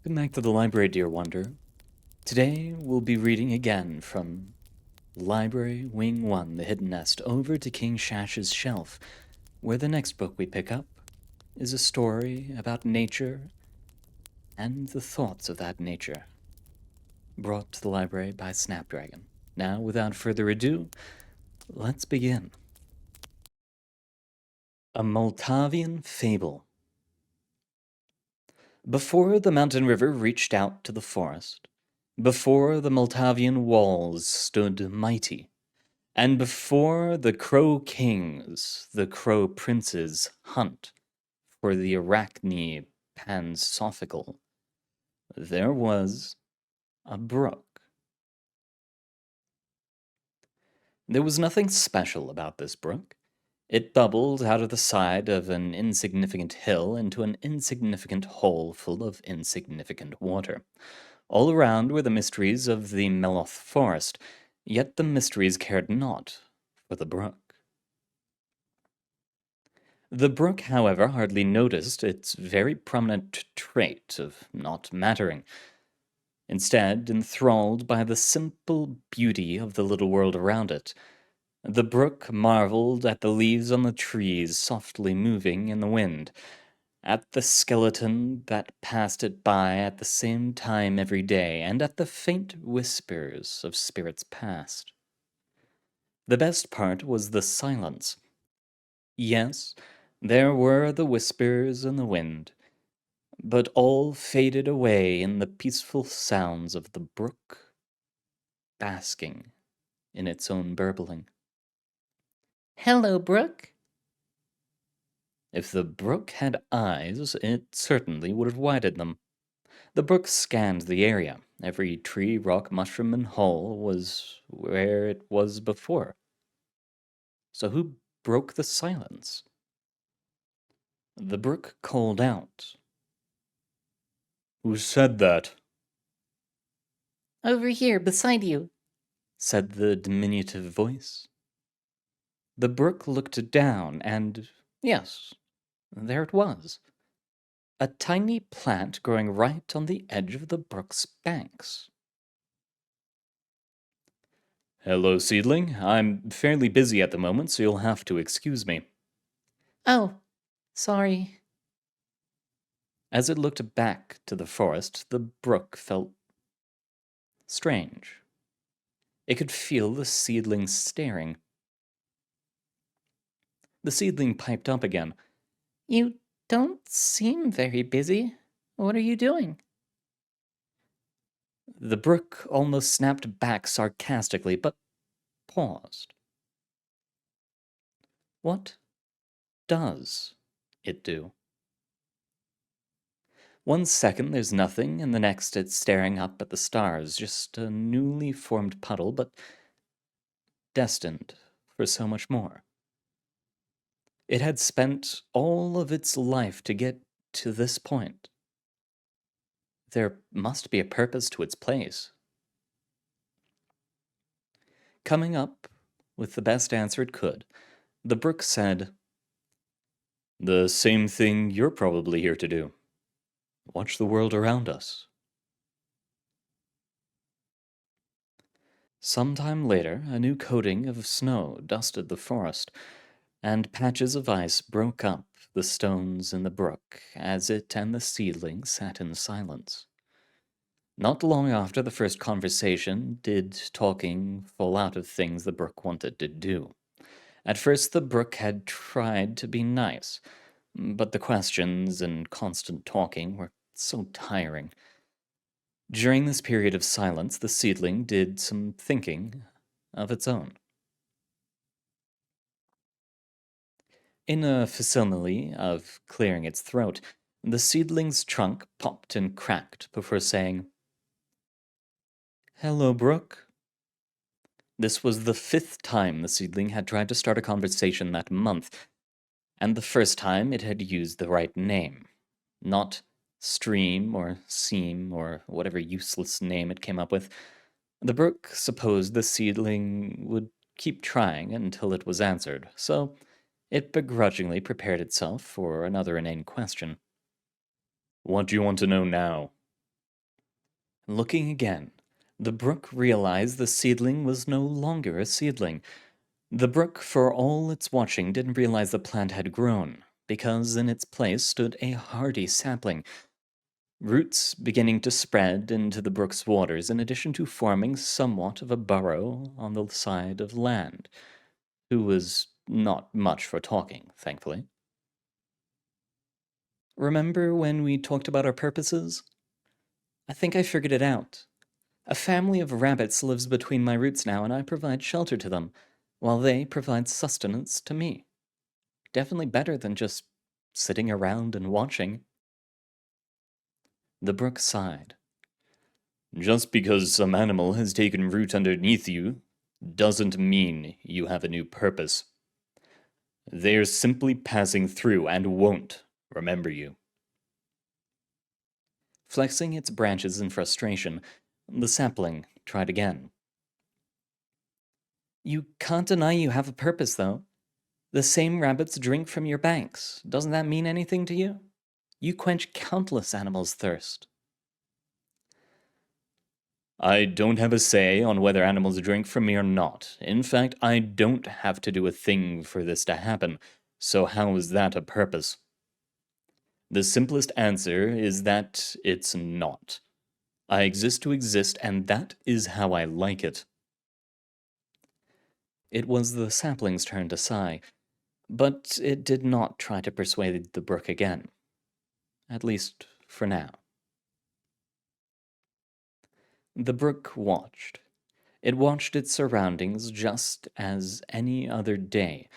Welcome back to the library, dear Wonder. Today, we'll be reading again from Library Wing 1, The Hidden Nest, over to King Shash's Shelf, where the next book we pick up is a story about nature and the thoughts of that nature, brought to the library by Snapdragon. Now, without further ado, let's begin. A Multavian Fable. Before the mountain river reached out to the forest, before the Multavian walls stood mighty, and before the Crow Kings, the Crow Princes hunt for the Arachne Pansophical, there was a brook. There was nothing special about this brook. It bubbled out of the side of an insignificant hill into an insignificant hole full of insignificant water. All around were the mysteries of the Meloth forest, yet the mysteries cared not for the brook. The brook, however, hardly noticed its very prominent trait of not mattering. Instead, enthralled by the simple beauty of the little world around it, the brook marveled at the leaves on the trees softly moving in the wind, at the skeleton that passed it by at the same time every day, and at the faint whispers of spirits past. The best part was the silence. Yes, there were the whispers in the wind, but all faded away in the peaceful sounds of the brook, basking in its own burbling. "Hello, Brook." If the brook had eyes, it certainly would have widened them. The brook scanned the area. Every tree, rock, mushroom, and hole was where it was before. So who broke the silence? The brook called out. "Who said that?" "Over here, beside you," said the diminutive voice. The brook looked down, and yes, there it was. A tiny plant growing right on the edge of the brook's banks. "Hello, Seedling. I'm fairly busy at the moment, so you'll have to excuse me." "Oh, sorry." As it looked back to the forest, the brook felt strange. It could feel the seedling staring. The seedling piped up again. "You don't seem very busy. What are you doing?" The brook almost snapped back sarcastically, but paused. What does it do? One second there's nothing, and the next it's staring up at the stars, just a newly formed puddle, but destined for so much more. It had spent all of its life to get to this point. There must be a purpose to its place. Coming up with the best answer it could, the brook said, "The same thing you're probably here to do. Watch the world around us." Sometime later, a new coating of snow dusted the forest, and patches of ice broke up the stones in the brook as it and the seedling sat in silence. Not long after the first conversation did talking fall out of things the brook wanted to do. At first, the brook had tried to be nice, but the questions and constant talking were so tiring. During this period of silence, the seedling did some thinking of its own. In a facsimile of clearing its throat, the seedling's trunk popped and cracked before saying, "Hello, Brook." This was the 5th time the seedling had tried to start a conversation that month, and the first time it had used the right name. Not Stream or Seam or whatever useless name it came up with. The brook supposed the seedling would keep trying until it was answered, so it begrudgingly prepared itself for another inane question. "What do you want to know now?" Looking again, the Brook realized the seedling was no longer a seedling. The Brook, for all its watching, didn't realize the plant had grown, because in its place stood a hardy sapling, roots beginning to spread into the brook's waters, in addition to forming somewhat of a burrow on the side of land, who was not much for talking, thankfully. Remember when we talked about our purposes? I think I figured it out. A family of rabbits lives between my roots now, and I provide shelter to them, while they provide sustenance to me. Definitely better than just sitting around and watching. The brook sighed. Just because some animal has taken root underneath you doesn't mean you have a new purpose. They're simply passing through and won't remember you. Flexing its branches in frustration, the sapling tried again. You can't deny you have a purpose, though. The same rabbits drink from your banks. Doesn't that mean anything to you? You quench countless animals' thirst. I don't have a say on whether animals drink from me or not. In fact, I don't have to do a thing for this to happen, so how is that a purpose? The simplest answer is that it's not. I exist to exist, and that is how I like it. It was the sapling's turn to sigh, but it did not try to persuade the brook again. At least for now. The brook watched. It watched its surroundings just as any other day,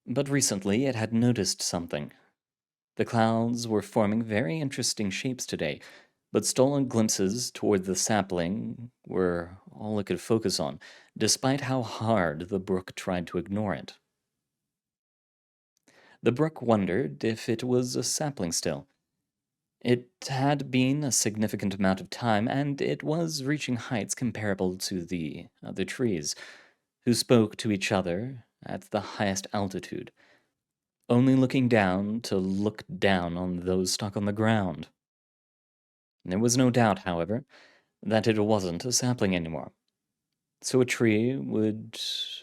but recently it had noticed something. The clouds were forming very interesting shapes today, but stolen glimpses toward the sapling were all it could focus on, despite how hard the brook tried to ignore it. The brook wondered if it was a sapling still. It had been a significant amount of time, and it was reaching heights comparable to the other trees, who spoke to each other at the highest altitude, only looking down to look down on those stuck on the ground. There was no doubt, however, that it wasn't a sapling anymore, so a tree would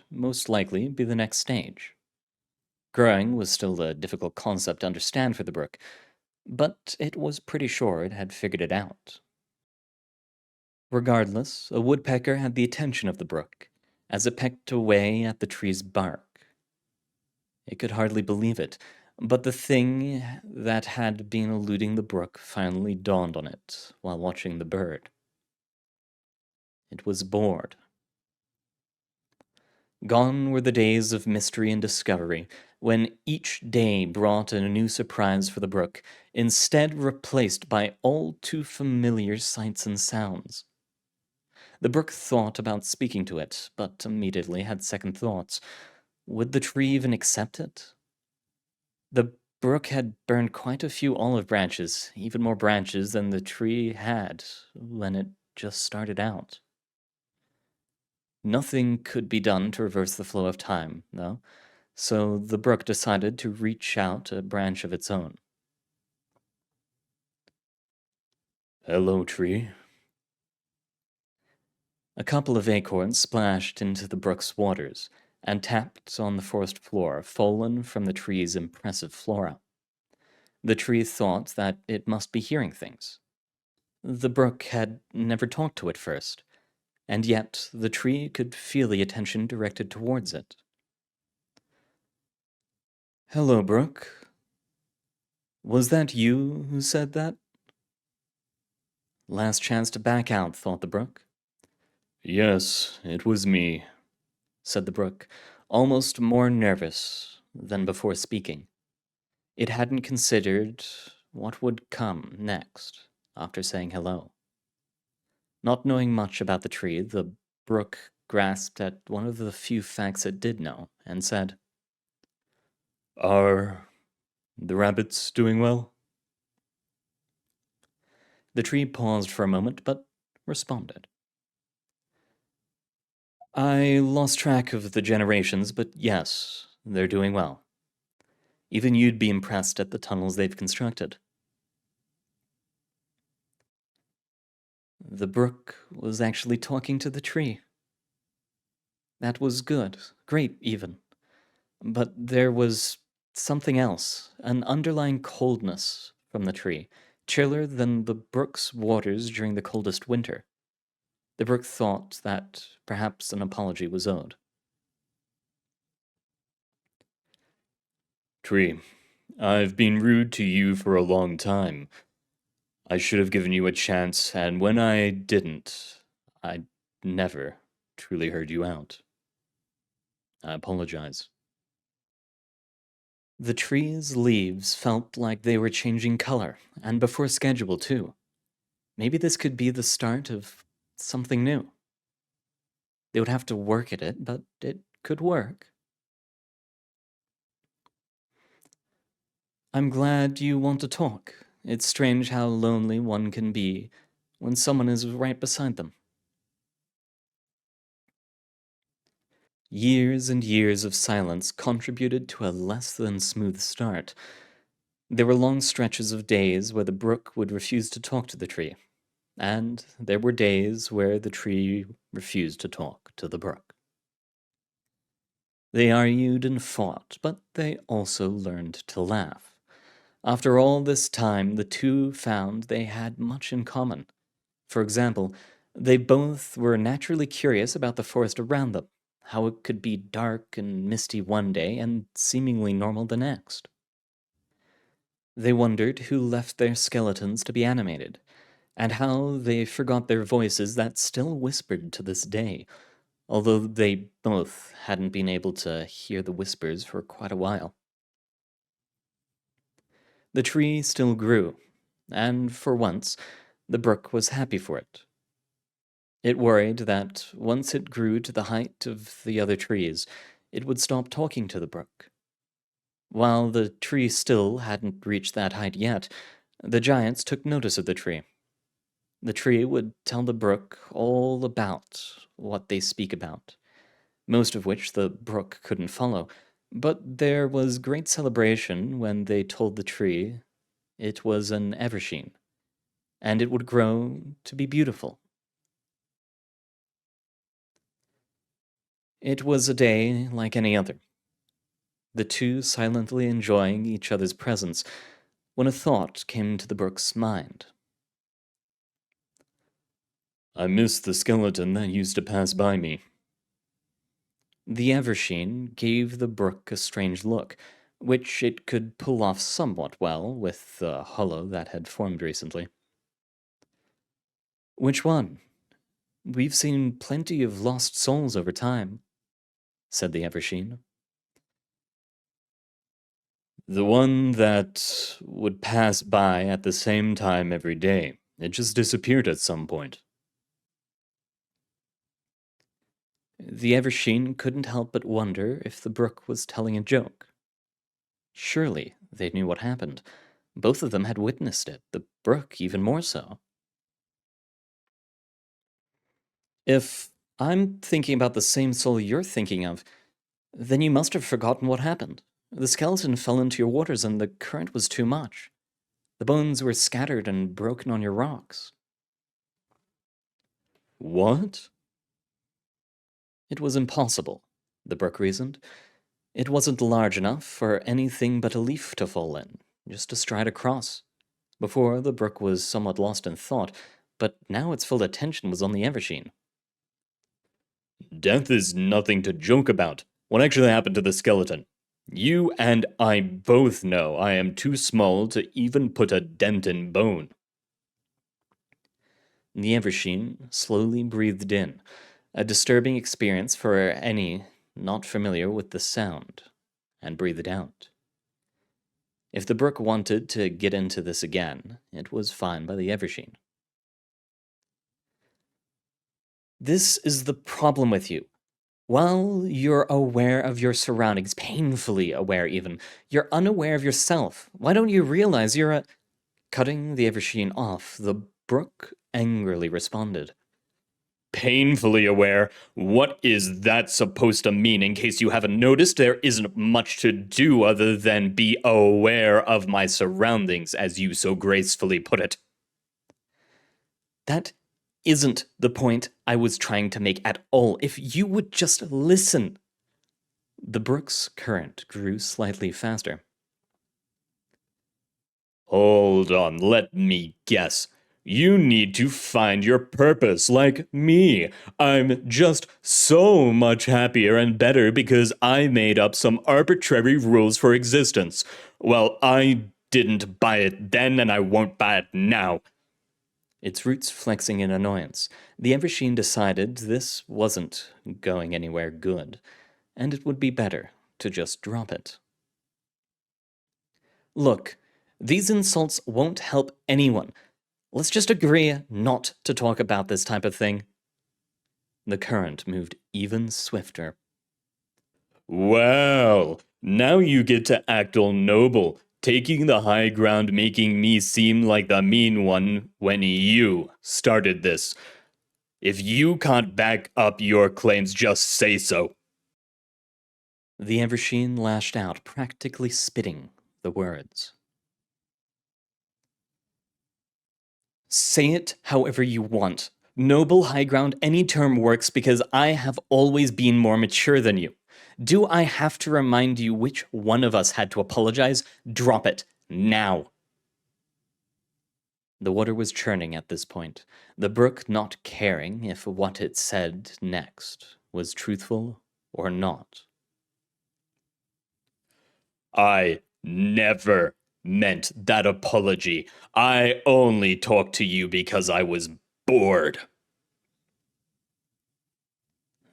most likely be the next stage. Growing was still a difficult concept to understand for the brook, but it was pretty sure it had figured it out. Regardless, a woodpecker had the attention of the brook, as it pecked away at the tree's bark. It could hardly believe it, but the thing that had been eluding the brook finally dawned on it while watching the bird. It was bored. Gone were the days of mystery and discovery, when each day brought a new surprise for the brook, instead replaced by all too familiar sights and sounds. The brook thought about speaking to it, but immediately had second thoughts. Would the tree even accept it? The brook had burned quite a few olive branches, even more branches than the tree had when it just started out. Nothing could be done to reverse the flow of time, though, so the brook decided to reach out a branch of its own. Hello, tree. A couple of acorns splashed into the brook's waters and tapped on the forest floor, fallen from the tree's impressive flora. The tree thought that it must be hearing things. The brook had never talked to it first, and yet the tree could feel the attention directed towards it. Hello, Brook. Was that you who said that? Last chance to back out, thought the brook. Yes, it was me, said the brook, almost more nervous than before speaking. It hadn't considered what would come next after saying hello. Not knowing much about the tree, the brook grasped at one of the few facts it did know and said, Are the rabbits doing well? The tree paused for a moment, but responded. I lost track of the generations, but yes, they're doing well. Even you'd be impressed at the tunnels they've constructed. The brook was actually talking to the tree. That was good, great even. But there was something else, an underlying coldness from the tree, chiller than the brook's waters during the coldest winter. The brook thought that perhaps an apology was owed. Tree, I've been rude to you for a long time. I should have given you a chance, and when I didn't, I never truly heard you out. I apologize. The tree's leaves felt like they were changing color, and before schedule, too. Maybe this could be the start of something new. They would have to work at it, but it could work. I'm glad you want to talk. It's strange how lonely one can be when someone is right beside them. Years and years of silence contributed to a less than smooth start. There were long stretches of days where the brook would refuse to talk to the tree, and there were days where the tree refused to talk to the brook. They argued and fought, but they also learned to laugh. After all this time, the two found they had much in common. For example, they both were naturally curious about the forest around them, how it could be dark and misty one day and seemingly normal the next. They wondered who left their skeletons to be animated, and how they forgot their voices that still whispered to this day, although they both hadn't been able to hear the whispers for quite a while. The tree still grew, and for once, the brook was happy for it. It worried that once it grew to the height of the other trees, it would stop talking to the brook. While the tree still hadn't reached that height yet, the giants took notice of the tree. The tree would tell the brook all about what they speak about, most of which the brook couldn't follow, but there was great celebration when they told the tree it was an eversheen, and it would grow to be beautiful. It was a day like any other, the two silently enjoying each other's presence, when a thought came to the brook's mind. I miss the skeleton that used to pass by me. The eversheen gave the brook a strange look, which it could pull off somewhat well with the hollow that had formed recently. Which one? We've seen plenty of lost souls over time, said the eversheen. The one that would pass by at the same time every day. It just disappeared at some point. The eversheen couldn't help but wonder if the brook was telling a joke. Surely they knew what happened. Both of them had witnessed it, the brook even more so. If I'm thinking about the same soul you're thinking of, then you must have forgotten what happened. The skeleton fell into your waters and the current was too much. The bones were scattered and broken on your rocks. What? It was impossible, the brook reasoned. It wasn't large enough for anything but a leaf to fall in, just to stride across. Before, the brook was somewhat lost in thought, but now its full attention was on the eversheen. Death is nothing to joke about. What actually happened to the skeleton? You and I both know I am too small to even put a dent in bone. The eversheen slowly breathed in, a disturbing experience for any not familiar with the sound, and breathed out. If the brook wanted to get into this again, it was fine by the eversheen. This is the problem with you. While you're aware of your surroundings, painfully aware even, you're unaware of yourself. Why don't you realize you're a... Cutting the eversheen off, the brook angrily responded. Painfully aware? What is that supposed to mean? In case you haven't noticed, there isn't much to do other than be aware of my surroundings, as you so gracefully put it. That isn't the point I was trying to make at all. If you would just listen. The brook's current grew slightly faster. Hold on, let me guess. You need to find your purpose like me. I'm just so much happier and better because I made up some arbitrary rules for existence. Well, I didn't buy it then and I won't buy it now. Its roots flexing in annoyance, the Eversheen decided this wasn't going anywhere good, and it would be better to just drop it. Look, these insults won't help anyone. Let's just agree not to talk about this type of thing. The current moved even swifter. Well, now you get to act all noble, taking the high ground, making me seem like the mean one when you started this. If you can't back up your claims, just say so. The Eversheen lashed out, practically spitting the words. Say it however you want. Noble, high ground, any term works because I have always been more mature than you. Do I have to remind you which one of us had to apologize? Drop it, now. The water was churning at this point, the brook not caring if what it said next was truthful or not. I never meant that apology. I only talked to you because I was bored.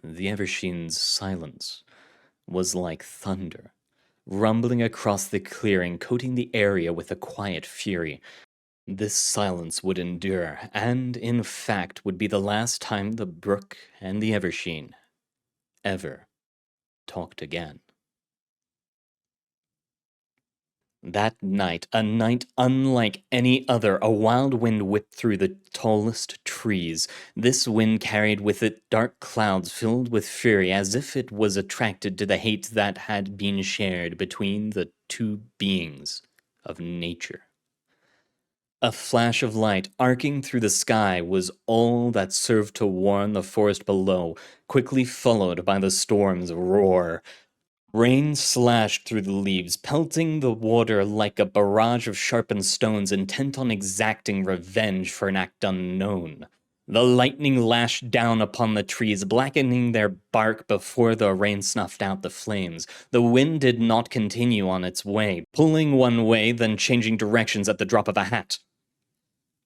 The Eversheen's silence was like thunder, rumbling across the clearing, coating the area with a quiet fury. This silence would endure, and in fact would be the last time the Brook and the Eversheen ever talked again. That night, a night unlike any other, a wild wind whipped through the tallest trees. This wind carried with it dark clouds filled with fury, as if it was attracted to the hate that had been shared between the two beings of nature. A flash of light arcing through the sky was all that served to warn the forest below, quickly followed by the storm's roar. Rain slashed through the leaves, pelting the water like a barrage of sharpened stones intent on exacting revenge for an act unknown. The lightning lashed down upon the trees, blackening their bark before the rain snuffed out the flames. The wind did not continue on its way, pulling one way, then changing directions at the drop of a hat.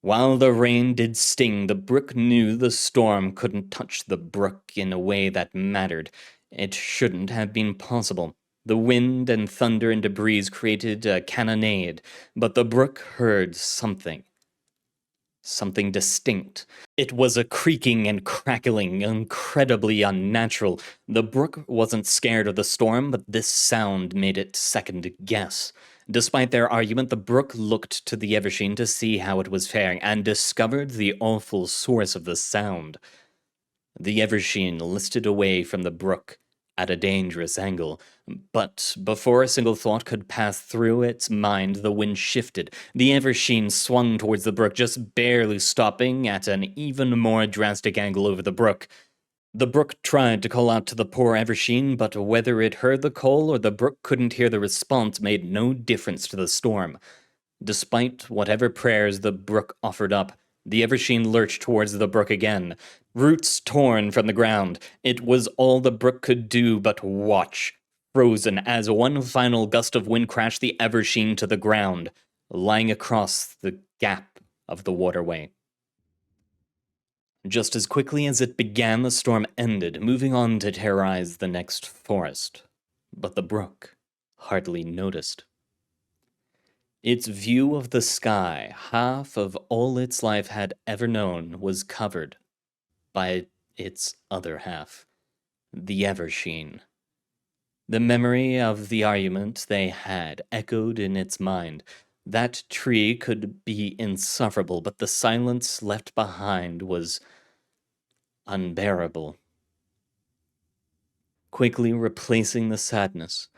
While the rain did sting, the brook knew the storm couldn't touch the brook in a way that mattered. It shouldn't have been possible. The wind and thunder and debris created a cannonade, but the brook heard something. Something distinct. It was a creaking and crackling, incredibly unnatural. The brook wasn't scared of the storm, but this sound made it second guess. Despite their argument, the brook looked to the Eversheen to see how it was faring, and discovered the awful source of the sound. The Eversheen listed away from the brook at a dangerous angle, but before a single thought could pass through its mind, the wind shifted. The Eversheen swung towards the brook, just barely stopping at an even more drastic angle over the brook. The brook tried to call out to the poor Eversheen, but whether it heard the call or the brook couldn't hear the response made no difference to the storm. Despite whatever prayers the brook offered up, the Eversheen lurched towards the brook again, roots torn from the ground. It was all the brook could do but watch, frozen as one final gust of wind crashed the Eversheen to the ground, lying across the gap of the waterway. Just as quickly as it began, the storm ended, moving on to terrorize the next forest. But the brook hardly noticed. Its view of the sky, half of all its life had ever known, was covered by its other half, the Eversheen. The memory of the argument they had echoed in its mind. That tree could be insufferable, but the silence left behind was unbearable. Quickly replacing the sadness,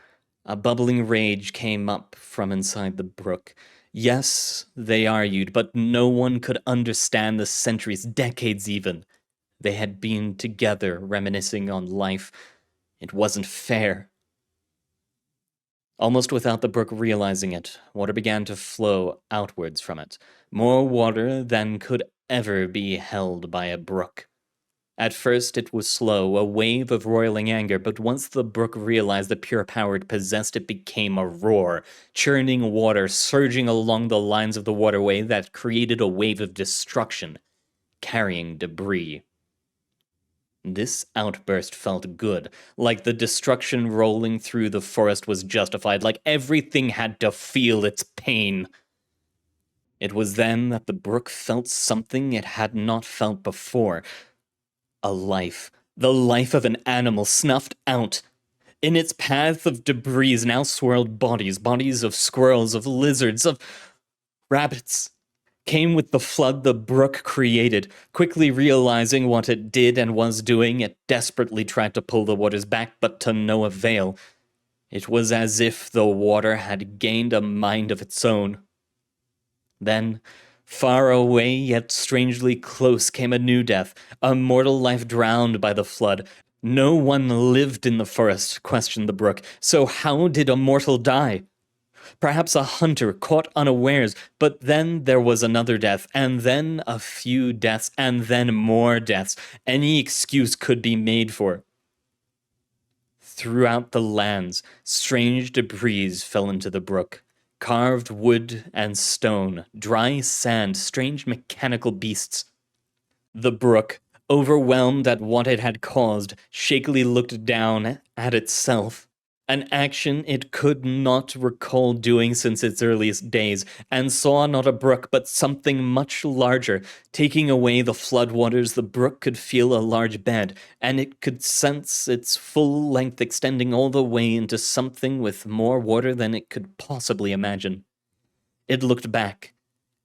a bubbling rage came up from inside the brook. Yes, they argued, but no one could understand the centuries, decades even. They had been together, reminiscing on life. It wasn't fair. Almost without the brook realizing it, water began to flow outwards from it. More water than could ever be held by a brook. At first it was slow, a wave of roiling anger, but once the brook realized the pure power it possessed, it became a roar, churning water surging along the lines of the waterway that created a wave of destruction, carrying debris. This outburst felt good, like the destruction rolling through the forest was justified, like everything had to feel its pain. It was then that the brook felt something it had not felt before. A life. The life of an animal snuffed out. In its path of debris now swirled bodies of squirrels, of lizards, of rabbits. Came with the flood the brook created. Quickly realizing what it did and was doing, it desperately tried to pull the waters back, but to no avail. It was as if the water had gained a mind of its own. Then, far away yet strangely close, came a new death, a mortal life drowned by the flood. No one lived in the forest, questioned the brook, so how did a mortal die? Perhaps a hunter caught unawares, but then there was another death, and then a few deaths, and then more deaths. Any excuse could be made for. Throughout the lands, strange debris fell into the brook. Carved wood and stone, dry sand, strange mechanical beasts. The brook, overwhelmed at what it had caused, shakily looked down at itself. An action it could not recall doing since its earliest days, and saw not a brook but something much larger. Taking away the floodwaters, the brook could feel a large bed, and it could sense its full length extending all the way into something with more water than it could possibly imagine. It looked back,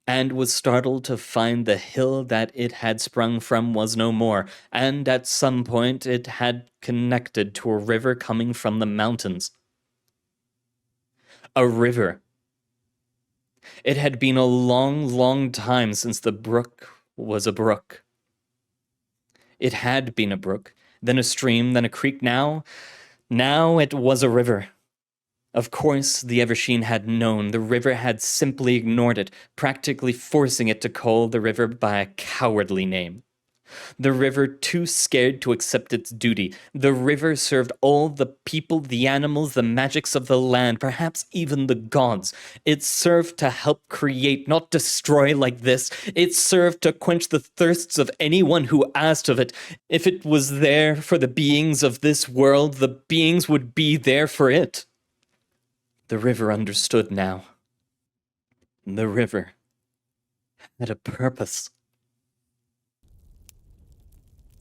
and was startled to find the hill that it had sprung from was no more, and at some point it had connected to a river coming from the mountains. A river. It had been a long, long time since the brook was a brook. It had been a brook, then a stream, then a creek. Now it was a river. Of course, the Eversheen had known. The river had simply ignored it, practically forcing it to call the river by a cowardly name. The river too scared to accept its duty. The river served all the people, the animals, the magics of the land, perhaps even the gods. It served to help create, not destroy like this. It served to quench the thirsts of anyone who asked of it. If it was there for the beings of this world, the beings would be there for it. The river understood now. The river had a purpose.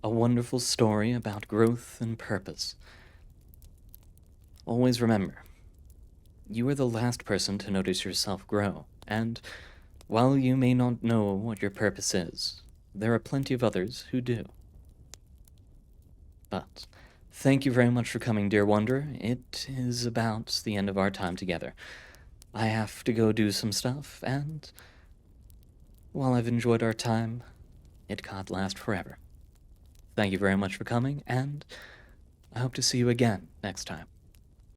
A wonderful story about growth and purpose. Always remember, you are the last person to notice yourself grow, and while you may not know what your purpose is, there are plenty of others who do. But thank you very much for coming, dear Wanderer. It is about the end of our time together. I have to go do some stuff, and while I've enjoyed our time, it can't last forever. Thank you very much for coming, and I hope to see you again next time.